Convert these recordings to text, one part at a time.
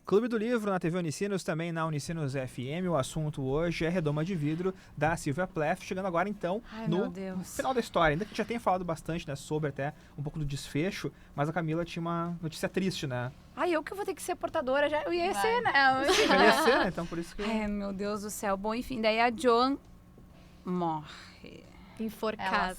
Clube do Livro na TV Unicinos, também na Unicinos FM. O assunto hoje é Redoma de Vidro, da Silvia Plath. Chegando agora, então, no final da história. Ainda que a gente já tenha falado bastante, né, sobre até um pouco do desfecho, mas a Camila tinha uma notícia triste, né? Eu que vou ter que ser portadora, já eu ia ser, né? Já ia ser, né? Então, por isso que... Meu Deus do céu. Bom, enfim, daí a Joan morre. Enforcada.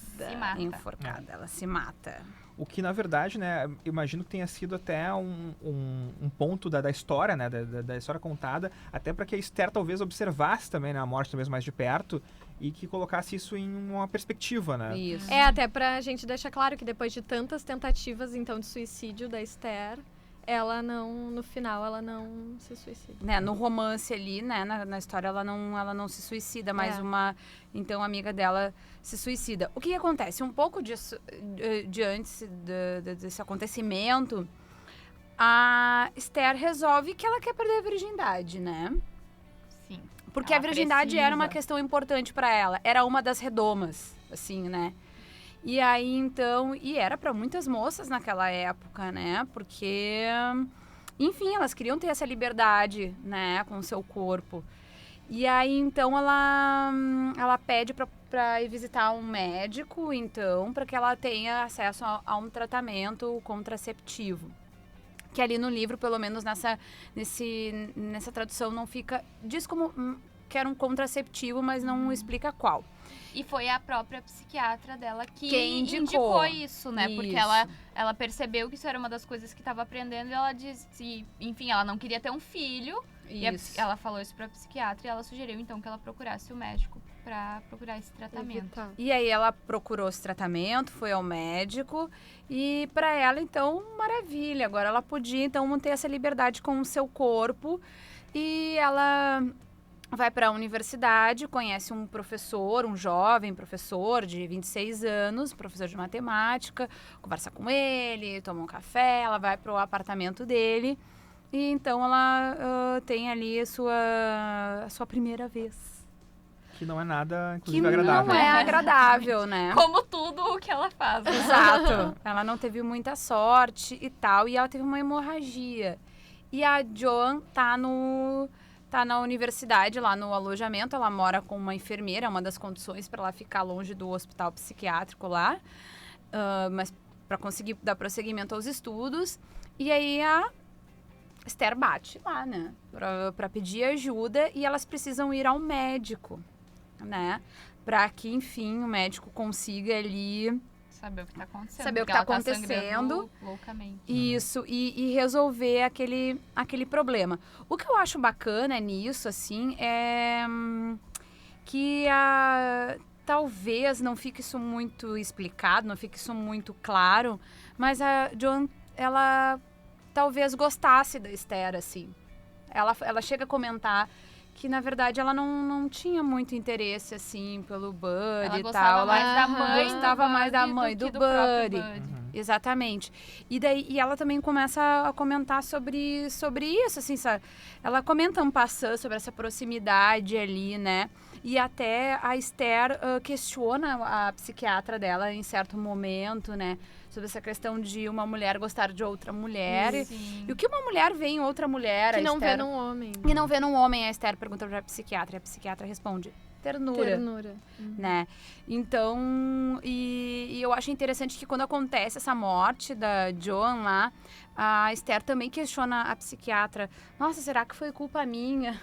Ela se mata. O que, na verdade, né, imagino que tenha sido até um ponto da história, né, da história contada, até para que a Esther talvez observasse também, né, a morte talvez mais de perto e que colocasse isso em uma perspectiva, né? Isso. Até pra gente deixar claro que depois de tantas tentativas, então, de suicídio da Esther, ela não, no final, ela não se suicida. Né, no romance ali, né, na história, ela não se suicida, mas uma, então, amiga dela se suicida. O que acontece? Um pouco disso, antes desse acontecimento, a Esther resolve que ela quer perder a virgindade, né? Sim. Porque a virgindade era uma questão importante para ela, era uma das redomas, assim, né? E aí, então, e era para muitas moças naquela época, né? Porque, enfim, elas queriam ter essa liberdade, né, com o seu corpo. E aí, então, ela pede para ir visitar um médico, então, para que ela tenha acesso a um tratamento contraceptivo. Que ali no livro, pelo menos nessa tradução, não fica... Diz como que era um contraceptivo, mas não explica qual. E foi a própria psiquiatra dela que indicou isso, né? Isso. Porque ela percebeu que isso era uma das coisas que estava aprendendo e ela disse... Enfim, ela não queria ter um filho. Isso. E ela falou isso pra psiquiatra e ela sugeriu, então, que ela procurasse o médico pra procurar esse tratamento. E aí ela procurou esse tratamento, foi ao médico e pra ela, então, maravilha. Agora ela podia, então, ter essa liberdade com o seu corpo e ela... vai para a universidade, conhece um professor, um jovem professor de 26 anos, professor de matemática, conversa com ele, toma um café, ela vai para o apartamento dele e então ela tem ali a sua primeira vez. Que não é nada, inclusive, agradável. Que não é agradável, né? Como tudo o que ela faz. Exato. Ela não teve muita sorte e tal, e ela teve uma hemorragia. E a Joan tá na universidade, lá no alojamento, ela mora com uma enfermeira, uma das condições para ela ficar longe do hospital psiquiátrico lá, mas para conseguir dar prosseguimento aos estudos. E aí a Esther bate lá, né, para pedir ajuda e elas precisam ir ao médico, né, para que, enfim, o médico consiga ali... Saber o que tá acontecendo. Saber o que tá acontecendo. Loucamente. Isso, e resolver aquele problema. O que eu acho bacana nisso, assim, é que talvez não fique isso muito explicado, não fique isso muito claro, mas a Joan, ela talvez gostasse da Esther, assim. Ela chega a comentar que, na verdade, ela não tinha muito interesse, assim, pelo Buddy e tal. Ela gostava mais da mãe do Buddy. Exatamente. E ela também começa a comentar sobre isso, assim, sabe? Ela comenta um passando sobre essa proximidade ali, né? E até a Esther questiona a psiquiatra dela em certo momento, né? Sobre essa questão de uma mulher gostar de outra mulher. Sim. E o que uma mulher vê em outra mulher, que a não Esther... vê num homem. E não vê num homem, a Esther pergunta pra psiquiatra. E a psiquiatra responde, ternura. Né? Então, e eu acho interessante que quando acontece essa morte da Joan lá, a Esther também questiona a psiquiatra. Nossa, será que foi culpa minha?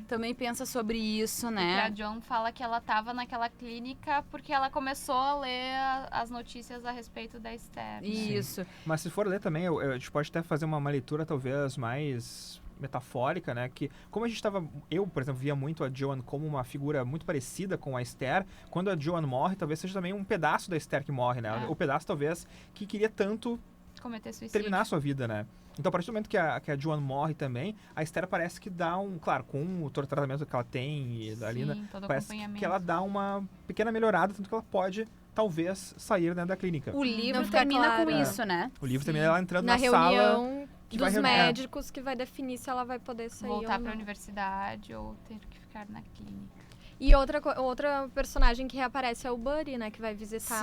Também pensa sobre isso, né? Porque a Joan fala que ela estava naquela clínica porque ela começou a ler as notícias a respeito da Esther. Isso. Sim. Mas se for ler também, a gente pode até fazer uma leitura talvez mais metafórica, né? Que como a gente eu, por exemplo, via muito a Joan como uma figura muito parecida com a Esther, quando a Joan morre, talvez seja também um pedaço da Esther que morre, né? O pedaço, talvez, que queria tanto cometer suicídio. Terminar a sua vida, né? Então, a partir do momento que a Joan morre também, a Esther parece que dá claro, com todo o tratamento que ela tem e da Alina, parece que ela dá uma pequena melhorada, tanto que ela pode, talvez, sair, né, da clínica. O livro termina com isso, né? O livro termina ela entrando na reunião sala dos médicos que vai definir se ela vai poder sair voltar ou não. Pra universidade ou ter que ficar na clínica. E outra personagem que reaparece é o Buddy, né? Que vai visitar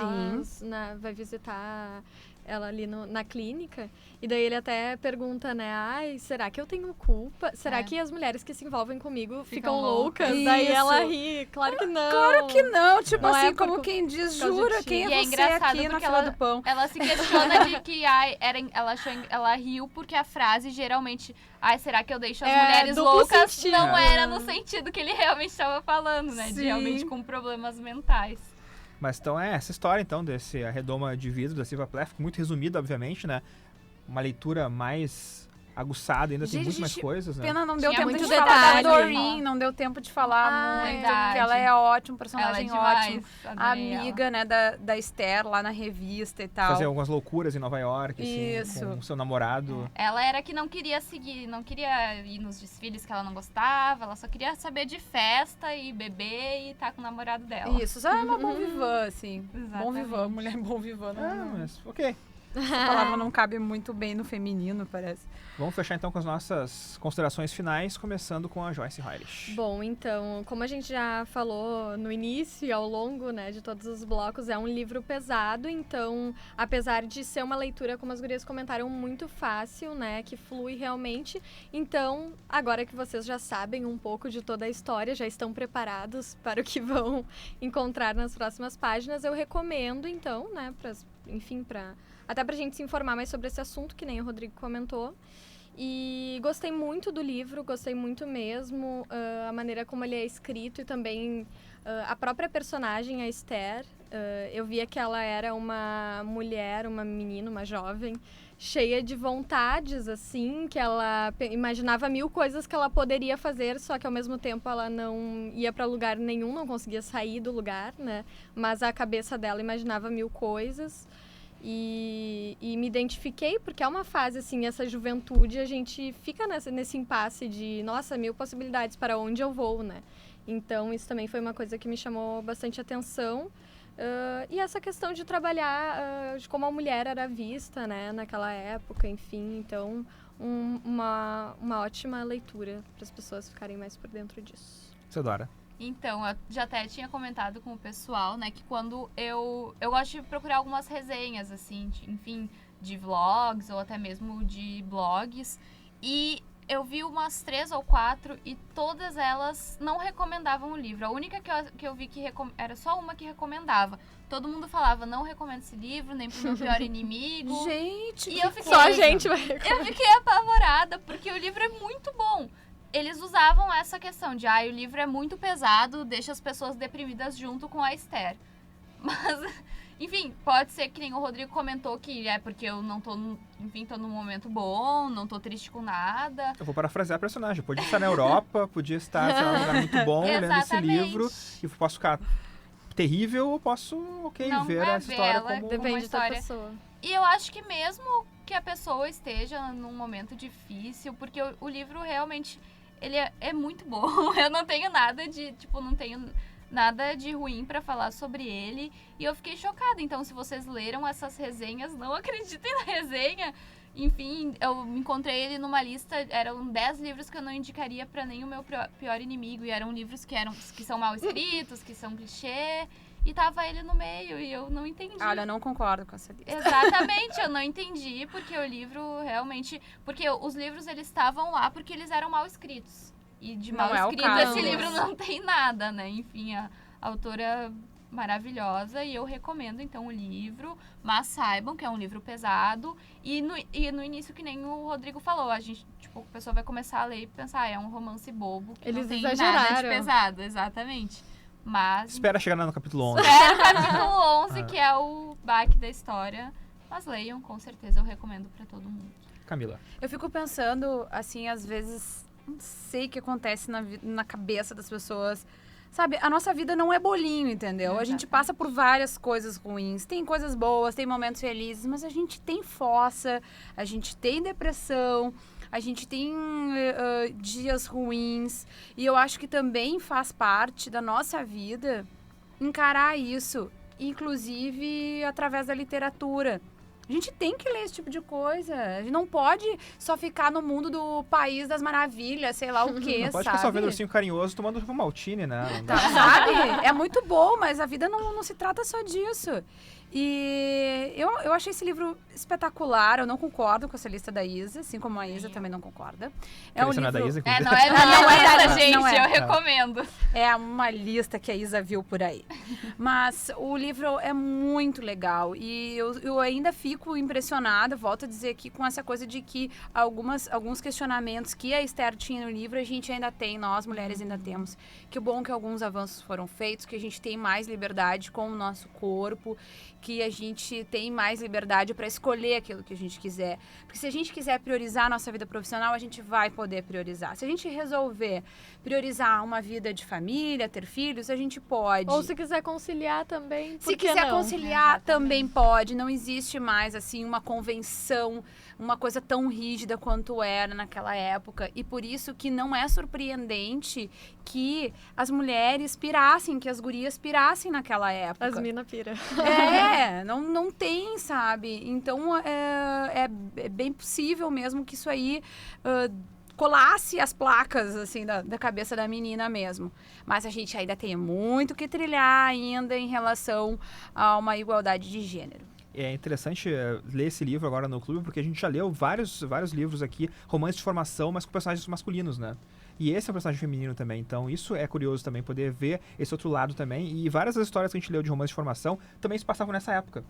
ela ali na clínica. E daí ele até pergunta, né? Ai, será que eu tenho culpa? Será que as mulheres que se envolvem comigo ficam loucas? Daí Isso. ela ri. Claro que não. Claro que não. Tipo Não assim, é por como quem diz, causa de jura, ti. quem E é é você engraçado aqui na porque fila do pão? ela se questiona de que ela riu porque a frase geralmente, será que eu deixo as mulheres duplo loucas? sentido. Não era no sentido que ele realmente estava falando, né? De Sim. realmente com problemas mentais. Mas então essa história então desse A Redoma de Vidro da Silvia Plath, muito resumida, obviamente, né? Uma leitura mais aguçada, ainda tem Gente, muito mais coisas, né? Pena não deu Tinha tempo muito de falar da detalhe. Doreen, não deu tempo de falar muito, verdade. porque ela é ótima, um Ela é personagem demais. ótimo. Adorei ela. Amiga, né, da Esther lá na revista e tal. Fazer algumas loucuras em Nova York, assim, Isso. com o seu namorado. Ela era que não queria seguir, não queria ir nos desfiles que ela não gostava, ela só queria saber de festa e beber e estar com o namorado dela. Isso, só é uma bom vivã, assim. Bom Exatamente. vivã, mulher bom vivã. Mas, ok. Essa palavra não cabe muito bem no feminino, parece. Vamos fechar então com as nossas considerações finais, começando com a Joyce Hylish. Bom, então, como a gente já falou no início e ao longo, né, de todos os blocos, é um livro pesado, então, apesar de ser uma leitura, como as gurias comentaram, muito fácil, né, que flui realmente, então, agora que vocês já sabem um pouco de toda a história, já estão preparados para o que vão encontrar nas próximas páginas, eu recomendo, então, né, até pra gente se informar mais sobre esse assunto, que nem o Rodrigo comentou. E gostei muito do livro, gostei muito mesmo, a maneira como ele é escrito e também a própria personagem, a Esther. Eu via que ela era uma mulher, uma menina, uma jovem, cheia de vontades, assim, que ela imaginava mil coisas que ela poderia fazer, só que ao mesmo tempo ela não ia para lugar nenhum, não conseguia sair do lugar, né? Mas a cabeça dela imaginava mil coisas. E me identifiquei, porque é uma fase, assim, essa juventude, a gente fica nesse impasse de, nossa, mil possibilidades, para onde eu vou, né? Então, isso também foi uma coisa que me chamou bastante atenção. E essa questão de trabalhar, de como a mulher era vista, né, naquela época, enfim. Então, uma ótima leitura para as pessoas ficarem mais por dentro disso. Isadora. Então, eu já até tinha comentado com o pessoal, né, que quando eu gosto de procurar algumas resenhas, assim, enfim, de vlogs ou até mesmo de blogs, e eu vi umas 3 ou 4 e todas elas não recomendavam o livro. A única que eu vi que era só uma que recomendava. Todo mundo falava, não recomendo esse livro, nem pro meu pior inimigo. Gente, E eu fiquei, Só a gente vai eu fiquei apavorada, porque o livro é muito bom. Eles usavam essa questão de, o livro é muito pesado, deixa as pessoas deprimidas junto com a Esther. Mas, enfim, pode ser que nem o Rodrigo comentou que é porque eu não tô, tô num momento bom, não tô triste com nada. Eu vou parafrasear a personagem. Podia estar na Europa, podia estar sei lá, num lugar muito bom, lendo esse livro, e posso ficar terrível ou posso, Não ver vai essa ver história ela, como... Depende da história. pessoa. E eu acho que mesmo que a pessoa esteja num momento difícil, porque o livro realmente, ele é muito bom. Eu não tenho nada de, não tenho nada de ruim pra falar sobre ele. E eu fiquei chocada. Então, se vocês leram essas resenhas, não acreditem na resenha. Enfim, eu encontrei ele numa lista, eram 10 livros que eu não indicaria pra nem o meu pior inimigo. E eram livros que são mal escritos, que são clichê. E tava ele no meio e eu não entendi. Olha, eu não concordo com essa lista. Exatamente, eu não entendi, porque o livro realmente... Porque os livros, eles estavam lá porque eles eram mal escritos. E de mal Não é o escrito, caso. esse livro não tem nada, né? Enfim, a autora maravilhosa e eu recomendo, então, o livro. Mas saibam que é um livro pesado. E no início, que nem o Rodrigo falou, a gente, a pessoa vai começar a ler e pensar, é um romance bobo, que Eles não tem exageraram. nada de pesado. Exatamente. Mas... Espera chegar no capítulo 11. Espera o capítulo 11, que é o baque da história. Mas leiam, com certeza eu recomendo pra todo mundo. Camila. Eu fico pensando, assim, às vezes, não sei o que acontece na cabeça das pessoas. Sabe, a nossa vida não é bolinho, entendeu? A gente passa por várias coisas ruins. Tem coisas boas, tem momentos felizes, mas a gente tem fossa, a gente tem depressão, a gente tem dias ruins. E eu acho que também faz parte da nossa vida encarar isso, inclusive através da literatura. A gente tem que ler esse tipo de coisa. A gente não pode só ficar no mundo do País das Maravilhas, sei lá o quê, Não pode sabe? ficar só vendo ursinho carinhoso tomando Maltine, né? Não dá. Sabe? É muito bom, mas a vida não se trata só disso. E eu achei esse livro espetacular. Eu não concordo com essa lista da Isa, assim como a Isa também não concorda. É um livro... da Isa, não é não é da gente, não é. eu recomendo. É uma lista que a Isa viu por aí. Mas o livro é muito legal e eu ainda fico impressionada, volto a dizer aqui, com essa coisa de que alguns questionamentos que a Esther tinha no livro, a gente ainda tem, nós mulheres ainda temos. Que bom que alguns avanços foram feitos, que a gente tem mais liberdade com o nosso corpo, que a gente tem mais liberdade para escolher aquilo que a gente quiser. Porque se a gente quiser priorizar a nossa vida profissional, a gente vai poder priorizar. Se a gente resolver priorizar uma vida de família, ter filhos, a gente pode. Ou se quiser conciliar também, por Se que quiser não? conciliar, também pode. Não existe mais, assim, uma convenção, uma coisa tão rígida quanto era naquela época. E por isso que não é surpreendente que as mulheres pirassem, que as gurias pirassem naquela época. As mina pira. Não tem, sabe? Então, é bem possível mesmo que isso aí colasse as placas, assim, da cabeça da menina mesmo. Mas a gente ainda tem muito que trilhar ainda em relação a uma igualdade de gênero. É interessante ler esse livro agora no clube, porque a gente já leu vários livros aqui, romances de formação, mas com personagens masculinos, né? E esse é um personagem feminino também, então isso é curioso também, poder ver esse outro lado também. E várias das histórias que a gente leu de romances de formação também se passavam nessa época.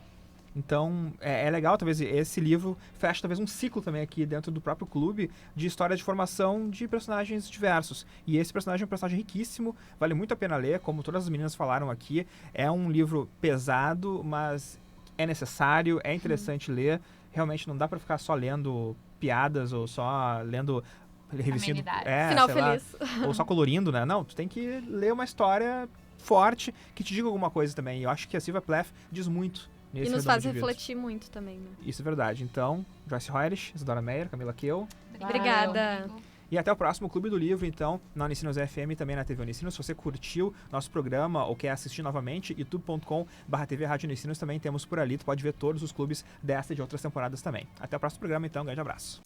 Então, é legal, talvez, esse livro fecha talvez um ciclo também aqui dentro do próprio clube de história de formação de personagens diversos. E esse personagem é um personagem riquíssimo, vale muito a pena ler, como todas as meninas falaram aqui. É um livro pesado, mas é necessário, é interessante ler. Realmente não dá pra ficar só lendo piadas ou só lendo revistinha Final feliz. Lá, ou só colorindo, né? Não, tu tem que ler uma história forte que te diga alguma coisa também. E eu acho que a Sylvia Plath diz muito nesse E nos Redondo faz de Vidro. refletir muito também, né? Isso é verdade. Então, Joyce Hoyres, Isadora Meyer, Camila Keu. Obrigada. E até o próximo Clube do Livro, então, na Unicinos FM, também na TV Unicinos. Se você curtiu nosso programa ou quer assistir novamente, youtube.com/TV Rádio Unicinos, também temos por ali. Tu pode ver todos os clubes desta e de outras temporadas também. Até o próximo programa, então. Um grande abraço.